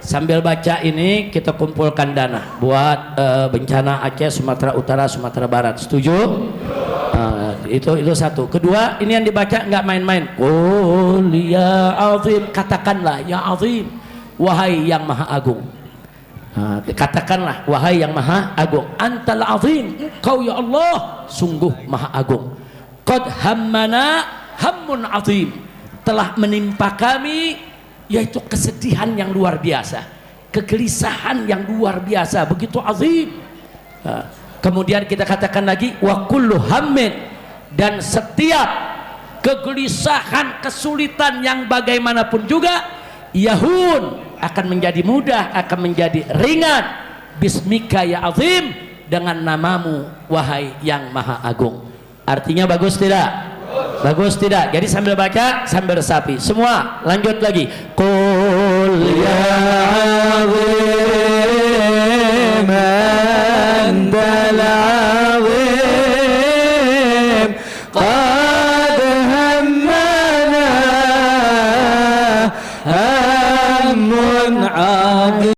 sambil baca ini kita kumpulkan dana buat bencana Aceh, Sumatera Utara, Sumatera Barat. Setuju? Itu satu. Kedua, ini yang dibaca nggak main-main. Qul ya azim, katakanlah ya azim, wahai yang maha agung. Katakanlah wahai yang maha agung, antal azim, kau ya Allah sungguh maha agung. Qad hammana hammun azim, telah menimpa kami yaitu kesedihan yang luar biasa, kegelisahan yang luar biasa, begitu azim. Kemudian kita katakan lagi wa kullu hammin, dan setiap kegelisahan, kesulitan yang bagaimanapun juga yahun, akan menjadi mudah, akan menjadi ringan bismika ya azim, dengan namamu wahai yang maha agung. Artinya bagus tidak? Bagus tidak? Jadi sambil baca sambil resapi semua. Lanjut lagi. Qul ya azim